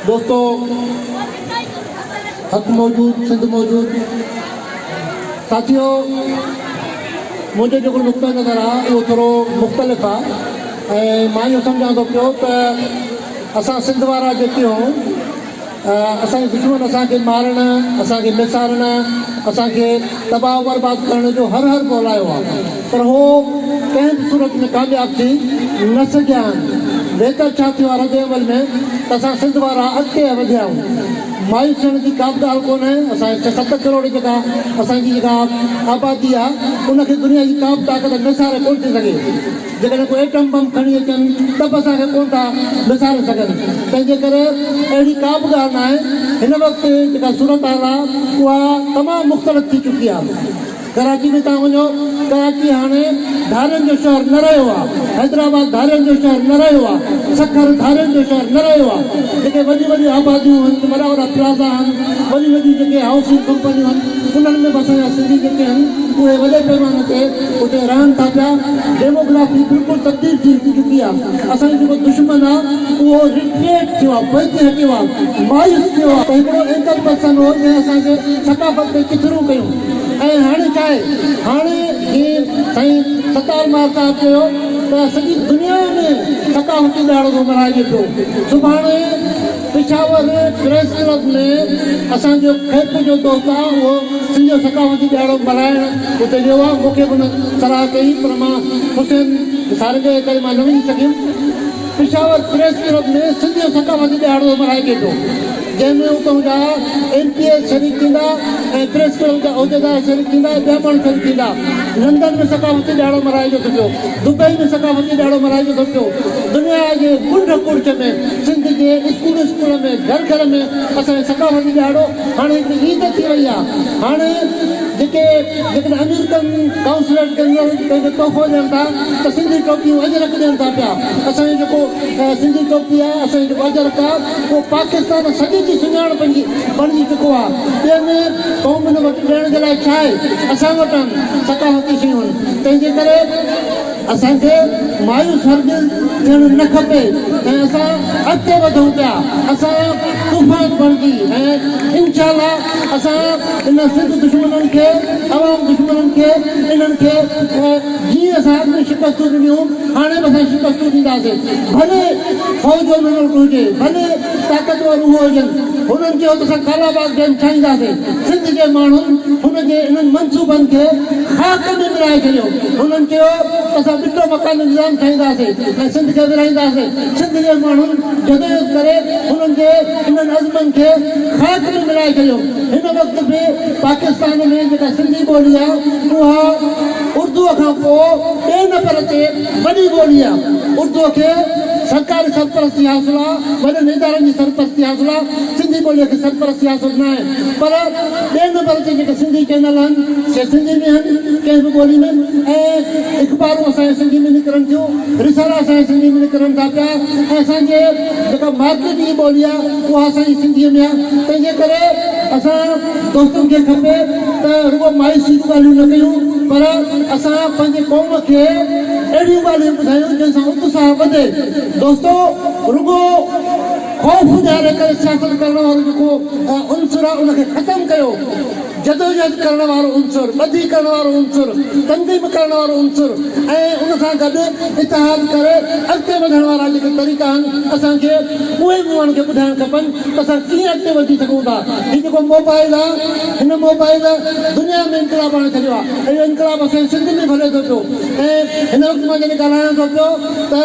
दोस्तों हक मौजूद सिंध मौजूद साथियों मुझे जो नुक़्तो नज़र आहे उहो थोरो मुख़्तलिफ़ आहे ऐं मां इहो सम्झां थो पियो त असां सिंध वारा जेके आहियूं असांजे दुश्मन असांखे मारण असांखे मिसारण असांखे तबाह बर्बाद करण जो हर ॻोल्हायो आहे पर उहो कंहिं बि सूरत में कामयाबु थी न सघिया आहिनि। बहितर छा थियो आहे रद अमल में त असां सिंध वारा अॻिते वधिया आहियूं। मायूस थियण जी का बि ॻाल्हि कोन्हे। असांजे 6-7 करोड़ जेका असांजी जेका आबादी आहे उनखे दुनिया जी का बि ताक़त मिसारे कोन थी सघे। जेकॾहिं कोई एटम बम खणी अचनि त बि असांखे कोन था मिसारे सघनि। तंहिंजे करे अहिड़ी का बि ॻाल्हि न आहे। हिन वक़्तु जेका सूरत हाल आहे उहा तमामु मुख़्तलिफ़ थी चुकी आहे। कराची में तव्हां वञो, कराची हाणे धारियुनि जो शहर न रहियो आहे। हैदराबाद धारियुनि जो शहर न रहियो आहे। सखर धारियुनि जो शहर न रहियो आहे। जेके वॾियूं वॾियूं आबादियूं आहिनि, वॾा वॾा प्लाज़ा आहिनि, वॾियूं वॾियूं जेके हाउसिंग कंपनियूं आहिनि, उन्हनि में बि असांजा सिंधी जेके आहिनि उहे वॾे पैमाने ते उते रहनि था पिया। डेमोग्राफी बिल्कुलु तब्दील थी चुकी आहे। असांजो जेको दुश्मन आहे उहो रिट्रेट थियो आहे, पोइते हटियो आहे, मायूस थियो आहे। त हिकिड़ो एंकर पर्सन हो जंहिं असांखे सकाफ़त ते किचरूं कयूं। ऐं हाणे छा आहे, हाणे जीअं साईं सतार मार साहिबु चयो त सॼी दुनिया में सकाफ़ती ॾाढो थो मल्हाइजे पियो। सुभाणे पिशावर प्रेस क्लब में असांजो खैप जो दोस्त आहे उहो सिंधो सकाफ़ती ॾाढो मल्हाइण उते वियो आहे। मूंखे बि हुन सलाह कई पर मां हुसैन सारे जे करे मां न वञी सघियुमि। पिशावर प्रेस क्लब में सिंधो सकाफ़ती ॾाढो मल्हाइजे पियो, जंहिंमें उतां जा MPS शरीक थींदा ऐं प्रेस क्लब जा उहिदेदार शरीक थींदा, ॿिया माण्हू शरीक थींदा। लंडन में सकाफ़ती ॾाढो मल्हाइजो थो पियो, दुबई में सकाफ़ती ॾाढो मल्हाइजो थो पियो। दुनिया जे कुंड कुर्च में सिंध जे स्कूल में घर में असांजे सकाफ़ती ॾाढो हाणे हिकिड़ी ईद थी वई आहे। हाणे जेकॾहिं अमेरिकन काउंसलर जनरल पंहिंजो तोहफ़ो ॾियनि था त सिंधी टोपियूं अजरक ॾियनि था पिया। असांजो जेको सिंधी टोपी आहे, असांजो जेको अजरक आहे उहो पाकिस्तान सॼी जी सुञाणप बणिजी चुको आहे। ॿियनि क़ौमुनि वटि ॾियण जे लाइ छा आहे, असां वटि आहिनि सकाफ़ती शयूं आहिनि। तंहिंजे करे असांखे मायूस हरगिज़ थियणु न खपे ऐं असां अॻिते वधूं पिया। असां तूफ़ान बणिजी ऐं इंशाअल्लाह असां इन सिंध दुश्मननि खे, अवाम दुश्मननि खे, इन्हनि खे जीअं असां अॻु में शिकस्तूं ॾिनियूं हाणे बि असां शिकस्तूं ॾींदासीं। भले फ़ौज जो मुल्क हुजे, भले ताक़तवर उहो हुजनि, हुननि चयो त असां कालाबाग डैम ठाहींदासीं। सिंध जे माण्हुनि हुनजे इन्हनि मनसूबनि खे ख़ाक में मिलाए छॾियो। हुननि चयो त असां ॿिटो मकान निज़ाम ठाहींदासीं ऐं सिंध खे विरहाईंदासीं। सिंध जे माण्हुनि जदोजहद करे हुननि जे इन्हनि अज़मनि खे ख़ाक में मिलाए छॾियो। हिन वक़्तु बि पाकिस्तान में जेका सिंधी ॿोली आहे उहा उर्दूअ खां पोइ ॿिए नंबर ते वॾी ॿोली आहे। उर्दूअ खे सरकारी सरपरस्ती हासिलु आहे, वॾनि इदारनि जी सरपरस्ती हासिलु आहे। सिंधी ॿोलीअ खे सरपरस्ती हासिलु न आहे। पर ॿिए नंबर ते जेके सिंधी चैनल आहिनि से सिंधी में आहिनि, कंहिं बि ॿोली में, ऐं अख़बारूं असांजे सिंधी में निकिरनि थियूं, रिसाला असांजे सिंधी में निकिरनि था पिया ऐं असांजे जेका मार्केट जी ॿोली आहे उहा असांजी सिंधीअ में आहे। तंहिंजे करे असां दोस्तनि खे खपे त रुॻो मायूसी जूं ॻाल्हियूं न कयूं पर असां पंहिंजे क़ौम खे अहिड़ियूं ॻाल्हियूं ॿुधायूं जंहिंसां उत्साह वधे। दोस्तो रुॻो ख़ौफ़ ॾियारे करे सियासत करण वारो जेको उनसुर आहे उनखे ख़तमु कयो। जदोजहद करण वारो उनसुर, ॿधी करण वारो उनसुर, तंज़ीम करण वारो उनसुर ऐं उन सां गॾु इतिहाद करे अॻिते वधण वारा जेके तरीक़ा आहिनि असांखे उहे बि माण्हुनि खे ॿुधाइणु खपनि त असां कीअं अॻिते वधी सघूं था। हीउ जेको मोबाइल आहे, हिन मोबाइल दुनिया में इनकलाब आणे छॾियो आहे। इहो इनकलाब असांजे सिंध में भले थो पियो ऐं हिन वक़्तु मां जॾहिं ॻाल्हायां थो पियो त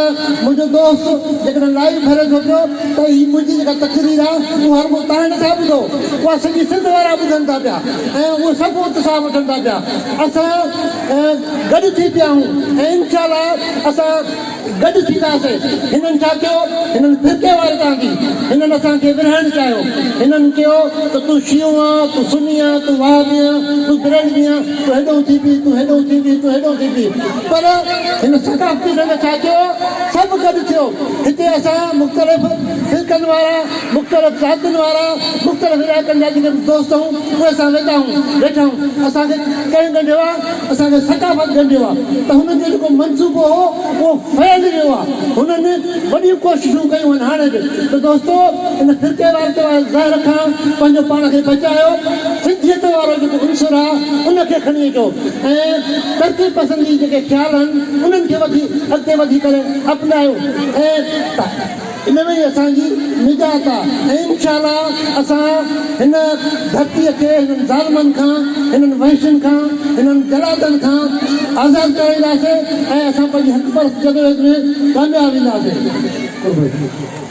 मुंहिंजो दोस्त जेकॾहिं लाइव भरे थो पियो त हीअ मुंहिंजी जेका तकरीर आहे उहा हर को तव्हां नथा ॿुधो, उहा सॼी सिंध वारा ॿुधनि था पिया ऐं उहे सभु उत्साह वठनि था पिया। असां गॾु थी पिया आहियूं ऐं इंशाअल्लाह असां गॾु थींदासीं। हिननि छा कयो, हिननि फिरके वारे तव्हांजी हिननि असांखे विरहाइणु चाहियो। हिननि चयो त तूं शियो आहे, तूं सुनी आहे, तूं वहाबी आहे, तूं बिरहणी आहे, तूं हेॾो थी बि, तूं हेॾो थी बि, तूं हेॾो थी बि। पर हिन सकाफ़ती ढंग छा कयो, सभु गॾु थियो। हिते असां मुख़्तलिफ़ तरीक़नि वारा मुख़्तलिफ़ ज़ातियुनि वारा मुख़्तलिफ़ इलाइक़नि जा जेके दोस्त आहियूं उहे असां वेठा आहियूं असांखे कंहिं ॻंढियो आहे असांखे सकाफ़त ॻंढियो आहे त हुननि जो जेको मनसूबो हो उहो फैल वियो आहे हुननि वॾियूं कोशिशूं कयूं आहिनि हाणे बि त दोस्तो इन फिरके वारे ज़ाहिर खां पंहिंजो पाण खे बचायो सिंधियत वारो जेको उनसुर आहे उनखे खणी अचो ऐं तरक़ी पसंदी जेके ख़्याल आहिनि उन्हनि खे अॻिते वधी करे अपनायो ऐं इन में ई असांजी निजात आहे ऐं इंशाअल्लाह असां हिन धरतीअ खे हिननि ज़ालिमनि खां हिननि वहशियुनि खां हिननि जलादनि खां आज़ादु कराईंदासीं ऐं असां पंहिंजी हक़ परस्त जदोजहद में कामयाबु ईंदासीं।